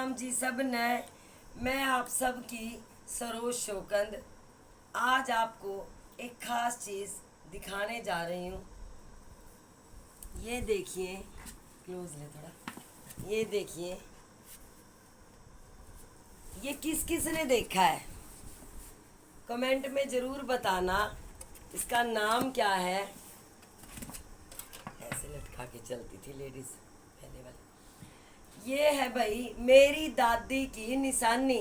राम जी सब ने। मैं आप सब की सरोज शोकंद आज आपको एक खास चीज़ दिखाने जा रही हूँ। ये देखिए, क्लोज ले थोड़ा। ये देखिए, ये किस किस ने देखा है कमेंट में ज़रूर बताना। इसका नाम क्या है। ऐसे लटका के चलती थी लेडीज़ पहले वाली। ये है भाई मेरी दादी की निशानी।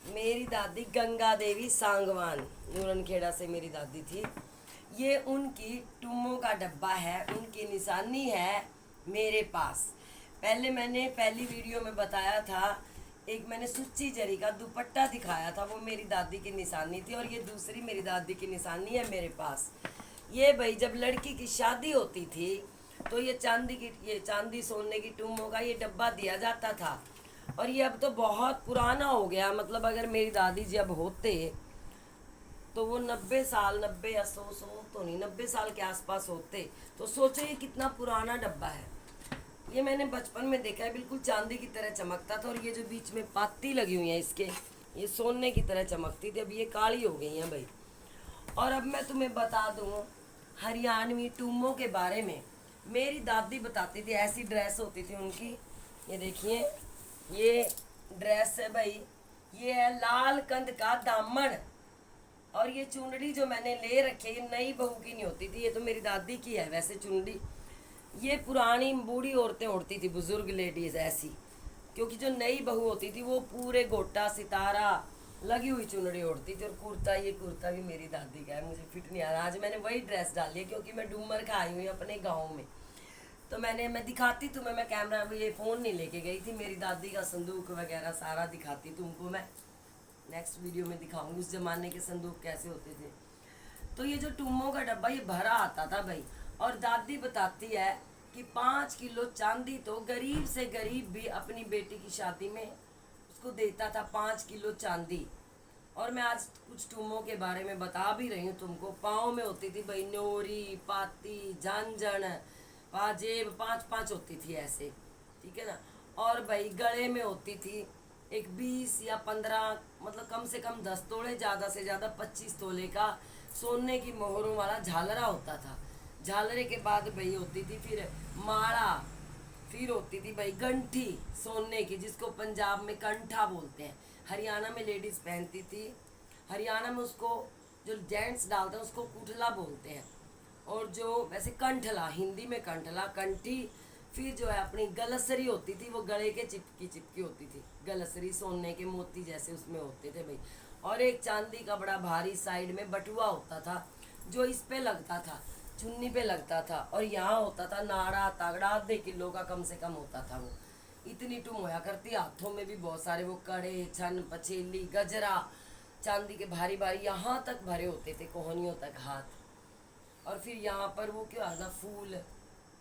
मेरी दादी गंगा देवी सांगवान नूरनखेड़ा से मेरी दादी थी। ये उनकी टुम्मो का डब्बा है, उनकी निशानी है मेरे पास। पहले मैंने पहली वीडियो में बताया था, एक मैंने सुच्ची जरी का दुपट्टा दिखाया था, वो मेरी दादी की निशानी थी। और ये दूसरी मेरी दादी की निशानी है मेरे पास। ये भाई जब लड़की की शादी होती थी तो ये चांदी सोने की टुम्मो का ये डब्बा दिया जाता था। और ये अब तो बहुत पुराना हो गया। मतलब अगर मेरी दादी जी अब होते तो वो 90 साल, 90 या 100 तो नहीं, 90 साल के आसपास होते। तो सोचो ये कितना पुराना डब्बा है। ये मैंने बचपन में देखा है, बिल्कुल चांदी की तरह चमकता था। और ये जो बीच में पाती लगी हुई है इसके, ये सोने की तरह चमकती थी। अब ये काली हो गई हैं भाई। और अब मैं तुम्हें बता दूँ हरियाणवी टुम्मो के बारे में। मेरी दादी बताती थी, ऐसी ड्रेस होती थी उनकी। ये देखिए, ये ड्रेस है भाई, ये है लाल कंद का दामन। और ये चुनरी जो मैंने ले रखी है, ये नई बहू की नहीं होती थी, ये तो मेरी दादी की है वैसे चुनरी। ये पुरानी बूढ़ी औरतें ओढ़ती थी, बुजुर्ग लेडीज ऐसी। क्योंकि जो नई बहू होती थी वो पूरे गोटा सितारा लगी हुई चुनरी ओढ़ती थी। और कुर्ता, ये कुर्ता भी मेरी दादी का है, मुझे फिट नहीं आ रहा। आज मैंने वही ड्रेस डाली है क्योंकि मैं डूमर का आई हुई अपने गाँव में। तो मैं दिखाती तुम्हें, मैं कैमरा ये फ़ोन नहीं लेके गई थी। मेरी दादी का संदूक वगैरह सारा दिखाती तुमको। मैं नेक्स्ट वीडियो में दिखाऊंगी उस ज़माने के संदूक कैसे होते थे। तो ये जो टुम्मो का डब्बा ये भरा आता था भाई। और दादी बताती है कि 5 किलो चांदी तो गरीब से गरीब भी अपनी बेटी की शादी में उसको देता था, 5 किलो चांदी। और मैं आज कुछ टुम्मो के बारे में बता भी रही हूँ तुमको। पाँव में होती थी भाई न्योरी, पाती, झांझण, पाजेब, 5-5 होती थी ऐसे, ठीक है ना। और भाई गले में होती थी एक 20 या 15, मतलब कम से कम 10 तोले, ज़्यादा से ज़्यादा 25 तोले का सोने की मोहरों वाला झालरा होता था। झालरे के बाद भाई होती थी फिर माला, फिर होती थी भाई गंठी सोने की, जिसको पंजाब में कंठा बोलते हैं, हरियाणा में लेडीज पहनती थी। हरियाणा में उसको जो जेंट्स डालते हैं उसको कुठला बोलते हैं। और जो वैसे कंठला, हिंदी में कंठला, कंठी। फिर जो है अपनी गलसरी होती थी, वो गले के चिपकी चिपकी होती थी गलसरी, सोने के मोती जैसे उसमें होते थे भाई। और एक चांदी का बड़ा भारी साइड में बटुआ होता था, जो इस पे लगता था, चुन्नी पे लगता था। और यहाँ होता था नाड़ा तागड़ा, आधे किलो का कम से कम होता था वो। इतनी टुम होया करती। हाथों में भी बहुत सारे वो कड़े, छन, पछेली, गजरा, चांदी के भारी भारी यहाँ तक भरे होते थे, कोहनियों तक हाथ। और फिर यहाँ पर वो क्या ना, फूल,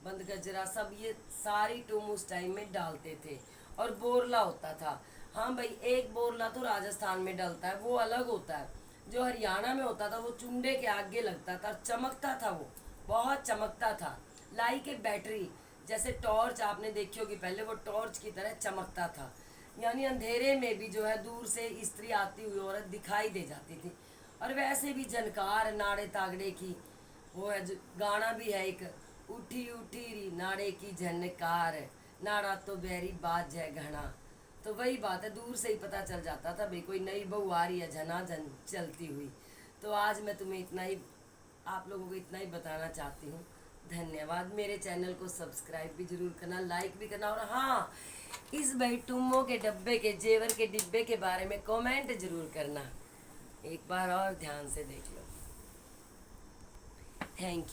बंद गजरा, सब ये सारी टुम उस टाइम में डालते थे। और बोरला होता था। हाँ भाई, एक बोरला तो राजस्थान में डलता है, वो अलग होता है। जो हरियाणा में होता था वो चुंडे के आगे लगता था, चमकता था, वो बहुत चमकता था। लाइक एक बैटरी, जैसे टॉर्च आपने देखी होगी पहले, वो टॉर्च की तरह चमकता था। यानी अंधेरे में भी जो है दूर से स्त्री आती हुई औरत दिखाई दे जाती थी। और वैसे भी झनकार नाड़े तागड़े की वो है, जो गाना भी है एक, उठी उठी री नाड़े की झनकार, नाड़ा तो बहरी बाज है घना। तो वही बात है, दूर से ही पता चल जाता था भाई कोई नई बहू आ रही है झनाझन चलती हुई। तो आज मैं तुम्हें इतना ही, आप लोगों को इतना ही बताना चाहती हूँ। धन्यवाद। मेरे चैनल को सब्सक्राइब भी जरूर करना, लाइक भी करना। और हाँ, इस भाई टुम्मो के डब्बे के, जेवर के डिब्बे के बारे में कमेंट जरूर करना। एक बार और ध्यान से देख लो। Thank you.